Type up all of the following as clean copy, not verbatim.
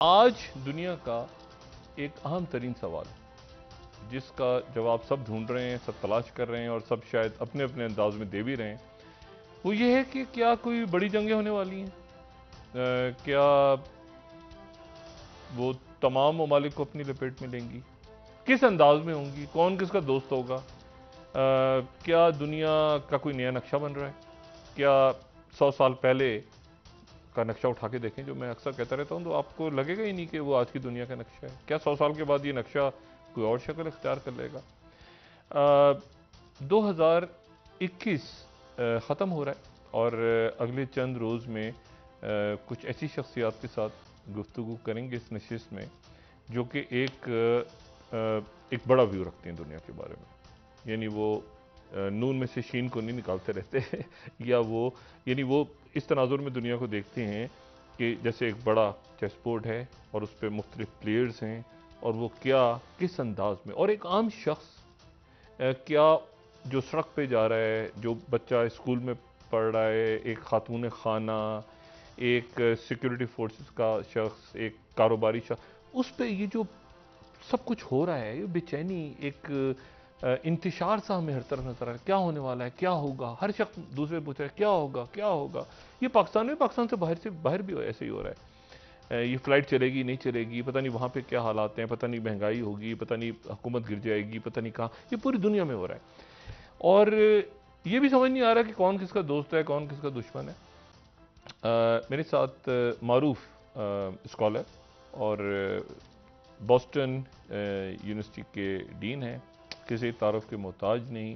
आज दुनिया का एक अहम तरीन सवाल जिसका जवाब सब ढूंढ रहे हैं, सब तलाश कर रहे हैं और सब शायद अपने अपने अंदाज में दे भी रहे हैं, वो ये है कि क्या कोई बड़ी जंगें होने वाली हैं? क्या वो तमाम ममालिक को अपनी लपेट में लेंगी? किस अंदाज में होंगी? कौन किसका दोस्त होगा? क्या दुनिया का कोई नया नक्शा बन रहा है? क्या 100 साल पहले का नक्शा उठा के देखें, जो मैं अक्सर कहता रहता हूँ, तो आपको लगेगा ही नहीं कि वो आज की दुनिया का नक्शा है। क्या 100 साल के बाद ये नक्शा कोई और शक्ल इख्तियार कर लेगा? 2021 ख़त्म हो रहा है और अगले चंद रोज़ में कुछ ऐसी शख्सियात के साथ गुफ्तगू करेंगे इस नशिस्त में जो कि एक बड़ा व्यू रखते हैं दुनिया के बारे में। यानी वो नून में से शीन को नहीं निकालते रहते या वो यानी वो इस तनाजुर में दुनिया को देखते हैं कि जैसे एक बड़ा चेस बोर्ड है और उस पर मुख्तलिफ प्लेयर्स हैं और वो क्या किस अंदाज में, और एक आम शख्स क्या जो सड़क पे जा रहा है, जो बच्चा स्कूल में पढ़ रहा है, एक खातून खाना, एक सिक्योरिटी फोर्सेस का शख्स, एक कारोबारी शख्स, उस पे ये जो सब कुछ हो रहा है, ये बेचैनी, एक इंतशार सा हमें हर तरफ नजर आ रहा है। क्या होने वाला है, क्या होगा? हर शख्स दूसरे पूछ रहा है क्या होगा, क्या होगा? ये पाकिस्तान में, पाकिस्तान से बाहर भी ऐसे ही हो रहा है। ये फ्लाइट चलेगी नहीं चलेगी, पता नहीं वहाँ पे क्या हालात हैं, पता नहीं महंगाई होगी, पता नहीं हुकूमत गिर जाएगी, पता नहीं कहाँ। ये पूरी दुनिया में हो रहा है और ये भी समझ नहीं आ रहा कि कौन किसका दोस्त है, कौन किसका दुश्मन है। मेरे साथ मारूफ स्कॉलर और बॉस्टन यूनिवर्सिटी के डीन हैं, किसी तारुफ के मोहताज नहीं,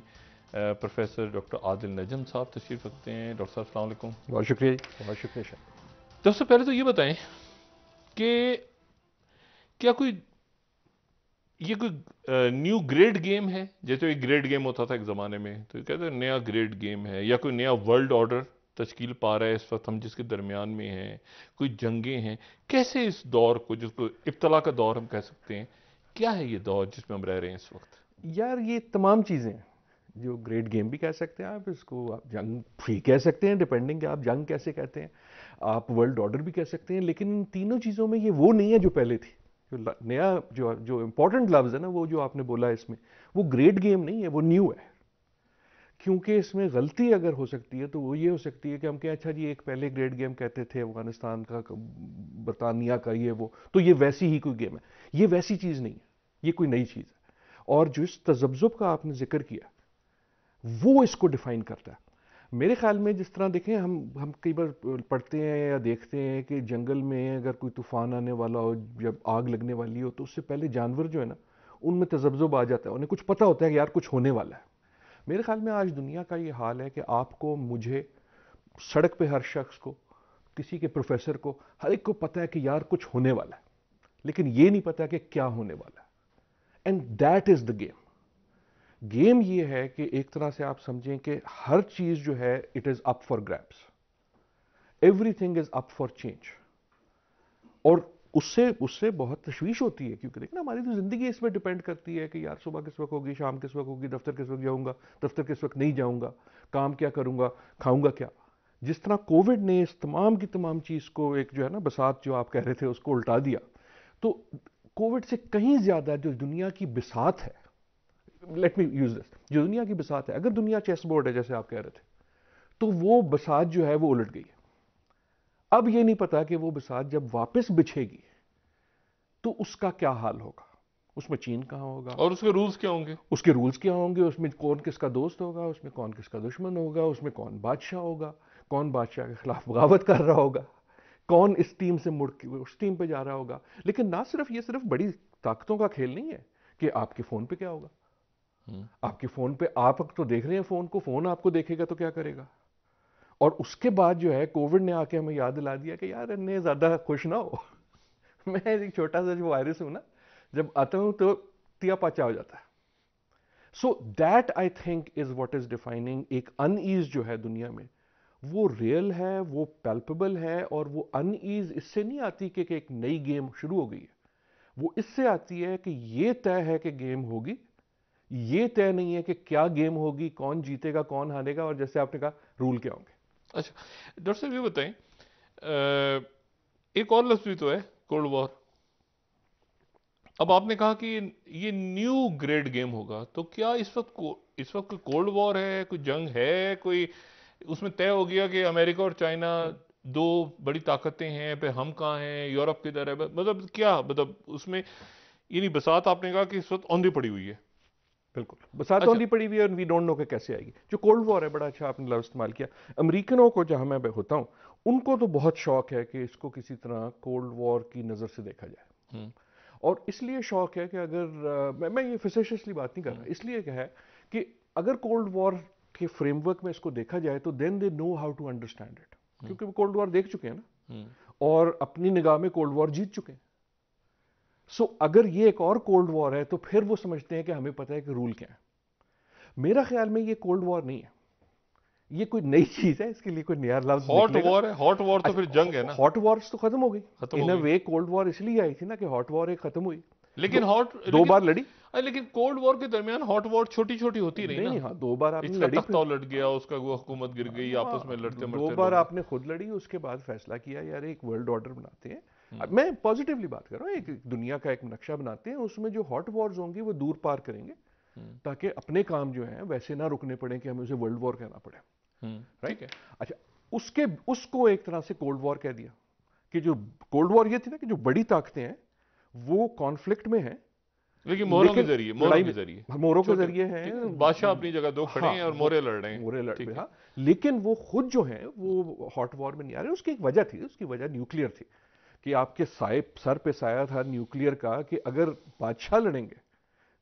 प्रोफेसर डॉक्टर आदिल नजम साहब तशरीफ़ रखते हैं। डॉक्टर साहब अस्सलाम वालेकुम। बहुत शुक्रिया जी, बहुत शुक्रिया शाह। सबसे पहले तो ये बताएं कि क्या ये कोई न्यू ग्रेड गेम है? जैसे एक ग्रेड गेम होता था एक ज़माने में, तो कहते हैं नया ग्रेड गेम है, या कोई नया वर्ल्ड ऑर्डर तश्कील पा रहा है इस वक्त हम जिसके दरमियान में हैं, कोई जंगें हैं? कैसे इस दौर को, जिसको इब्तला का दौर हम कह सकते हैं, क्या है ये दौर जिसमें हम रह रहे हैं इस वक्त? यार ये तमाम चीज़ें हैं, जो ग्रेट गेम भी कह सकते हैं आप, इसको आप जंग भी कह सकते हैं, डिपेंडिंग आप जंग कैसे कहते हैं, आप वर्ल्ड ऑर्डर भी कह सकते हैं, लेकिन इन तीनों चीज़ों में ये वो नहीं है जो पहले थी। नया जो जो इम्पोर्टेंट लफ्ज़ है ना, वो जो आपने बोला इसमें, वो ग्रेट गेम नहीं है, वो न्यू है। क्योंकि इसमें गलती अगर हो सकती है तो वो ये हो सकती है कि हम कहें अच्छा जी एक पहले ग्रेट गेम कहते थे अफगानिस्तान का, बरतानिया का, ये वो, तो ये वैसी ही कोई गेम है। ये वैसी चीज़ नहीं है, ये कोई नई चीज़ है। और जो इस तजब्जुब का आपने जिक्र किया, वो इसको डिफाइन करता है। मेरे ख्याल में जिस तरह देखें, हम कई बार पढ़ते हैं या देखते हैं कि जंगल में अगर कोई तूफान आने वाला हो, जब आग लगने वाली हो, तो उससे पहले जानवर जो है ना, उनमें तजब्जुब आ जाता है, उन्हें कुछ पता होता है कि यार कुछ होने वाला है। मेरे ख्याल में आज दुनिया का ये हाल है कि आपको, मुझे, सड़क पे हर शख्स को, किसी के प्रोफेसर को, हर एक को पता है कि यार कुछ होने वाला है, लेकिन ये नहीं पता कि क्या होने वाला है। And that is the game. Game ये है कि एक तरह से आप समझें कि हर चीज जो है, it is up for grabs, everything is up for change. और उससे उससे बहुत तशवीश होती है, क्योंकि देखना हमारी तो जिंदगी इसमें डिपेंड करती है कि यार सुबह किस वक्त होगी, शाम किस वक्त होगी, दफ्तर किस वक्त जाऊंगा, दफ्तर किस वक्त नहीं जाऊंगा, काम क्या करूंगा, खाऊंगा क्या। जिस तरह कोविड ने इस तमाम की तमाम चीज को, एक जो है ना बसात जो आप कह रहे थे, उसको उल्टा दिया। तो कोविड से कहीं ज्यादा जो दुनिया की बिसात है, लेट मी यूज दिस, जो दुनिया की बिसात है, अगर दुनिया चेस बोर्ड है जैसे आप कह रहे थे, तो वो बिसात जो है वो उलट गई है। अब ये नहीं पता कि वो बिसात जब वापस बिछेगी तो उसका क्या हाल होगा, उसमें चीन कहाँ होगा, और उसके रूल्स क्या होंगे? उसके रूल्स क्या होंगे, उसमें कौन किसका दोस्त होगा, उसमें कौन किसका दुश्मन होगा, उसमें कौन बादशाह होगा, कौन बादशाह के खिलाफ बगावत कर रहा होगा, कौन इस टीम से मुड़ के उस टीम पे जा रहा होगा। लेकिन ना सिर्फ ये सिर्फ बड़ी ताकतों का खेल नहीं है कि आपके फोन पे क्या होगा। आपके फोन पे आप तो देख रहे हैं फोन को, फोन आपको देखेगा तो क्या करेगा। और उसके बाद जो है कोविड ने आके हमें याद दिला दिया कि यार इन्हें ज्यादा खुश ना हो। मैं एक छोटा सा जो वायरस हूं ना, जब आता हूं तो तिया पाचा हो जाता है। So that I think is what is defining एक अनईज जो है दुनिया में। वो रियल है, वो पैल्पेबल है, और वो अनईज इससे नहीं आती कि एक नई गेम शुरू हो गई है। वो इससे आती है कि ये तय है कि गेम होगी, ये तय नहीं है कि क्या गेम होगी, कौन जीतेगा, कौन हारेगा, और जैसे आपने कहा रूल क्या होंगे। अच्छा, डॉक्टर साहब ये बताएं, एक और लफ्ज़ भी तो है, कोल्ड वॉर। अब आपने कहा कि ये न्यू ग्रेड गेम होगा, तो क्या इस वक्त कोई कोल्ड वॉर है, कोई जंग है, कोई उसमें तय हो गया कि अमेरिका और चाइना दो बड़ी ताकतें हैं, पे हम कहाँ हैं, यूरोप किधर है, मतलब क्या, मतलब उसमें ये नहीं, बसात आपने कहा कि इस वक्त औंधी पड़ी हुई है। बिल्कुल, बसात अच्छा। औंधी पड़ी हुई है और वी डोंट नो कि कैसे आएगी। जो कोल्ड वॉर है, बड़ा अच्छा आपने लफ्ज़ इस्तेमाल किया। अमेरिकनों को, जहां मैं होता हूं, उनको तो बहुत शौक है कि इसको किसी तरह कोल्ड वॉर की नज़र से देखा जाए। हम्म। और इसलिए शौक है कि अगर मैं ये फेसेशियसली बात नहीं कर रहा, हम्म। इसलिए क्या है कि अगर कोल्ड वॉर के फ्रेमवर्क में इसको देखा जाए तो then they know how to understand it, hmm. क्योंकि वो कोल्ड वॉर देख चुके हैं ना, हम्म। और अपनी निगाह में कोल्ड वॉर जीत चुके हैं। सो अगर ये एक और कोल्ड वॉर है तो फिर वो समझते हैं कि हमें पता है कि रूल क्या है। मेरा ख्याल में ये कोल्ड वॉर नहीं है, ये कोई नई चीज है, इसके लिए कोई नया लफ्ज हॉट निकलेगा। वॉर है। हॉट वॉर तो फिर जंग है अच्छा, ना। हॉट वॉर्स तो खत्म हो गई। खत्म हो इन अ गई। वे कोल्ड वॉर इसलिए आई थी ना कि हॉट वॉर एक खत्म हुई। लेकिन दो बार लड़ी। लेकिन कोल्ड वॉर के दरमियान हॉट वॉर छोटी छोटी होती रही नहीं ना। नहीं, हाँ, दो बार आपने इसका लड़ी तख्ता फिर। उलट गया, उसका वो हुकूमत गिर गई, आपस में हाँ, लड़ते दो मरते बार लोग। आपने खुद लड़ी, उसके बाद फैसला किया यार एक वर्ल्ड ऑर्डर बनाते हैं। अब हम्म। मैं पॉजिटिवली बात कर रहा हूँ, एक दुनिया का एक नक्शा बनाते हैं, उसमें जो हॉट वॉर्स होंगी वो दूर पार करेंगे, हम्म। ताकि अपने काम जो है वैसे ना रुकने पड़े कि हमें उसे वर्ल्ड वॉर कहना पड़े। ठीक राइट। है। अच्छा, उसको एक तरह से कोल्ड वॉर कह दिया कि जो कोल्ड वॉर ये थी ना कि जो बड़ी ताकतें हैं वो कॉन्फ्लिक्ट में हैं, लेकिन मोहरों के लेकिन जरिए, लड़ाई मोहरों के में जरिए। मोरों के छोटे। जरिए ठीक है, हैं। बादशाह अपनी जगह दो खड़े हाँ, हैं और वो मोहरे लड़ रहे हैं। मोरे लड़ पे, ठीक है। हाँ, लेकिन वो खुद जो है वो हॉट वॉर में नहीं आ रहे। उसकी एक वजह थी, उसकी वजह न्यूक्लियर थी कि आपके सर पे साया था न्यूक्लियर का, कि अगर बादशाह लड़ेंगे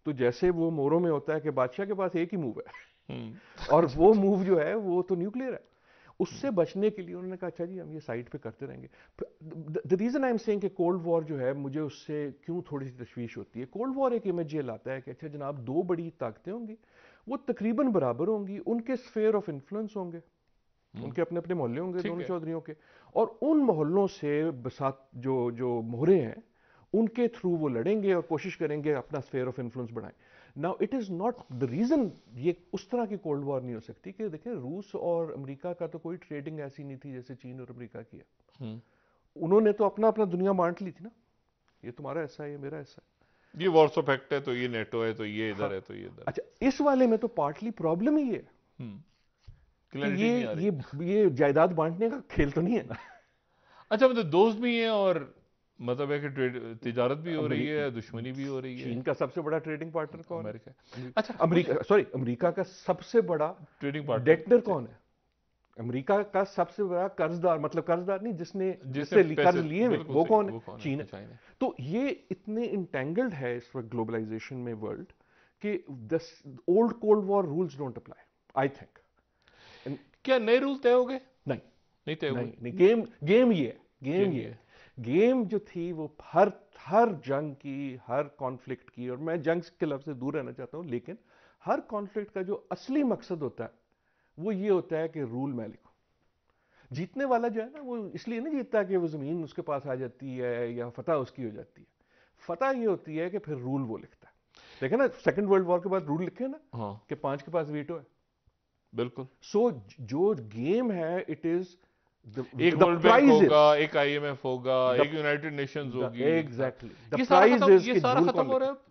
तो जैसे वो मोरों में होता है कि बादशाह के पास एक ही मूव है और वो मूव जो है वो तो न्यूक्लियर है। उससे बचने के लिए उन्होंने कहा अच्छा जी हम ये साइड पे करते रहेंगे। The reason I am saying कि कोल्ड वॉर जो है, मुझे उससे क्यों थोड़ी सी तशवीश होती है। कोल्ड वॉर एक इमेज ये लाता है कि अच्छा जनाब, दो बड़ी ताकतें होंगी, वो तकरीबन बराबर होंगी, उनके स्फेयर ऑफ इन्फ्लुएंस होंगे, उनके अपने अपने मोहल्ले होंगे ठीक दोनों है। चौधरियों के, और उन मोहल्लों से बसात जो जो मोहरे हैं उनके थ्रू वो लड़ेंगे और कोशिश करेंगे अपना स्फेयर ऑफ इन्फ्लुएंस बढ़ाएं। Now it is not the reason, ये उस तरह की कोल्ड वॉर नहीं हो सकती कि देखें रूस और अमेरिका का तो कोई ट्रेडिंग ऐसी नहीं थी जैसे चीन और अमेरिका की है। उन्होंने तो अपना अपना दुनिया बांट ली थी ना, ये तुम्हारा ऐसा है, ये मेरा ऐसा है। ये वॉर्सो फैक्ट है, तो ये नेटो है, तो ये हाँ, इधर है, तो ये इधर है। अच्छा, इस वाले में तो पार्टली प्रॉब्लम ही है कि क्लैरिटी नहीं आ रही। ये जायदाद बांटने का खेल तो नहीं है ना। अच्छा, मतलब दोस्त भी हैं, और मतलब है कि तिजारत भी हो रही अमेरिका, है, दुश्मनी भी हो रही है। चीन का सबसे बड़ा ट्रेडिंग पार्टनर कौन है? अमेरिका। अच्छा, मुझे अमेरिका, सॉरी, अमेरिका का सबसे बड़ा ट्रेडिंग पार्टनर डेटनर कौन है? अमेरिका का सबसे बड़ा कर्जदार, मतलब कर्जदार नहीं, जिसने जिसने जिससे कर्ज पैसे, लिए हुए, बिल्कुल वो सही, कौन है? वो कौन है? चीन है। चाइना। तो ये इतने इंटेंगल्ड है इस वक्त ग्लोबलाइजेशन में वर्ल्ड कि the old cold war rules don't apply, I think. क्या नए रूल तय हो गए? नहीं नहीं तय हुए। नहीं नहीं, गेम गेम ये है, गेम गेम ये ये है। है। गेम जो थी वो हर हर जंग की, हर कॉन्फ्लिक्ट की, और मैं जंग के लफ्ज से दूर रहना चाहता हूं, लेकिन हर कॉन्फ्लिक्ट का जो असली मकसद होता है वो ये होता है कि रूल मैं लिखूं। जीतने वाला जो है ना, वो इसलिए नहीं जीतता कि वो जमीन उसके पास आ जाती है या फतह उसकी हो जाती है। फतह ये होती है कि फिर रूल वो लिखता है। देखे ना, सेकंड वर्ल्ड वॉर के बाद रूल लिखे ना हाँ, कि 5 के पास वीटो है। बिल्कुल। सो जो गेम है, इट इज एक द वर्ल्ड बैंक प्राइज होगा, इज एक आईएमएफ होगा, द एक यूनाइटेड नेशंस होगी, एक साथ। एग्जैक्टली द ये सारा प्राइज खत्म, इज ये कि सारा रूल खत्म कौन हो रहा लिखे। है।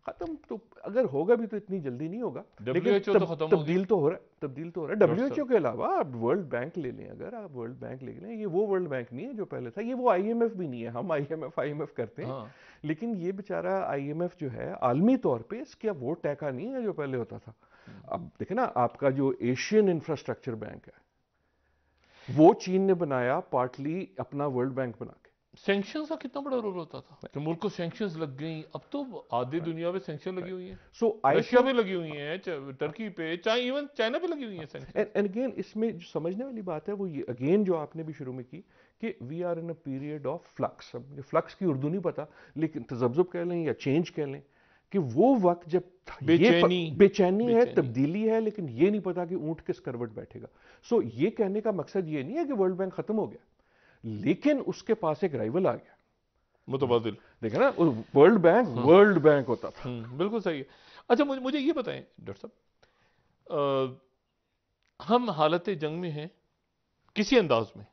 खत्म तो अगर होगा भी तो इतनी जल्दी नहीं होगा, लेकिन डब्ल्यूएचओ तो खत्म हो गया। तब्दील तो हो रहा है, तब्दील तो हो रहा है। डॉक्टर डब्ल्यूएचओ साहब। के अलावा आप वर्ल्ड बैंक ले लें, अगर आप वर्ल्ड बैंक ले लें, ये वो वर्ल्ड बैंक नहीं है जो पहले था, ये वो आईएमएफ भी नहीं है। हम आईएमएफ आईएमएफ करते हैं, हाँ। लेकिन ये बेचारा आईएमएफ जो है आलमी तौर पे इसका वो टैका नहीं है जो पहले होता था। अब देखे ना, आपका जो एशियन इंफ्रास्ट्रक्चर बैंक है वो चीन ने बनाया पार्टली अपना वर्ल्ड बैंक बना के। सैंक्शंस का कितना बड़ा रोल होता था कि मुल्क को सैंक्शंस लग गई। अब तो आधी दुनिया पे सैंक्शन लगी हुई है। सो आई रशिया पे लगी हुई है, टर्की पे, चाहे इवन चाइना पे लगी हुई है सैंक्शन। एंड अगेन इसमें जो समझने वाली बात है वो ये, अगेन जो आपने भी शुरू में की कि we are in a period of flux. अब मुझे फ्लक्स की उर्दू नहीं पता, लेकिन तजब्जुब कह लें या चेंज कह लें, कि वो वक्त जब बेचैनी। बेचैनी है, बेचैनी। तब्दीली है, लेकिन ये नहीं पता कि ऊंट किस करवट बैठेगा। सो ये कहने का मकसद ये नहीं है कि वर्ल्ड बैंक खत्म हो गया, लेकिन उसके पास एक राइवल आ गया। मुतबादिल। देखा ना, वर्ल्ड बैंक होता था। बिल्कुल सही है। अच्छा, मुझे ये बताएं डॉक्टर साहब, हम हालत जंग में हैं किसी अंदाज में।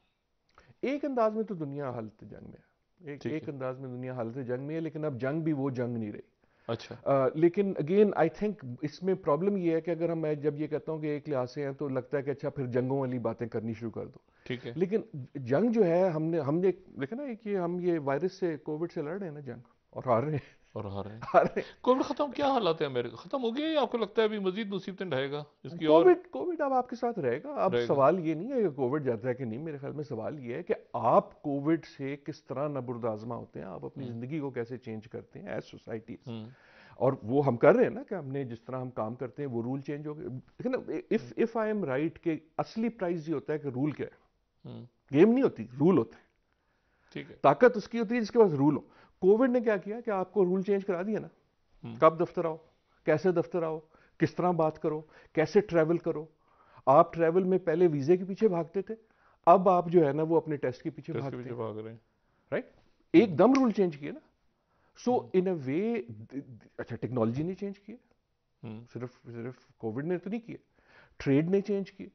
एक अंदाज में तो दुनिया हालत जंग में है, एक अंदाज में दुनिया हालत जंग में है, लेकिन अब जंग भी वो जंग नहीं रही। अच्छा। लेकिन अगेन आई थिंक इसमें प्रॉब्लम ये है कि अगर मैं जब ये कहता हूँ कि एक लिहाज से हैं तो लगता है कि अच्छा फिर जंगों वाली बातें करनी शुरू कर दो। ठीक है। लेकिन जंग जो है हमने देखा ना कि हम ये वायरस से, कोविड से लड़ रहे हैं ना जंग, और हार रहे हैं। और हार रहे हैं। हार रहे हैं। कोविड खत्म, क्या हालात है अमेरिका, खत्म हो गया या आपको लगता है अभी मजीद मुसीबतें ढाएगा इसकी और कोविड कोविड अब आपके साथ रहेगा। अब रहेगा? सवाल ये नहीं है कि कोविड जाता है कि नहीं, मेरे ख्याल में सवाल ये है कि आप कोविड से किस तरह नबुर्दाजमा होते हैं, आप अपनी हम्म। जिंदगी को कैसे चेंज करते हैं एज सोसाइटी। हम्म। और वो हम कर रहे हैं ना कि हमने जिस तरह हम काम करते हैं वो रूल चेंज हो गए। देखिए ना, इफ आई एम राइट कि असली प्राइस ये होता है कि रूल क्या है। हम्म। गेम नहीं होती, रूल होते हैं। ठीक है। ताकत उसकी होती है जिसके पास रूल हो। कोविड ने क्या किया कि आपको रूल चेंज करा दिया ना। हम्म। कब दफ्तर आओ, कैसे दफ्तर आओ, किस तरह बात करो, कैसे ट्रैवल करो। आप ट्रैवल में पहले वीजे के पीछे भागते थे, अब आप जो है ना वो अपने टेस्ट के पीछे टेस्ट के भागते पीछे हैं। भाग रहे हैं। राइट, हम्म। एकदम रूल चेंज किए ना। सो हम्म। इन अ वे, अच्छा टेक्नोलॉजी ने चेंज किए, हम्म। सिर्फ सिर्फ कोविड ने तो नहीं किए, ट्रेड ने चेंज किए।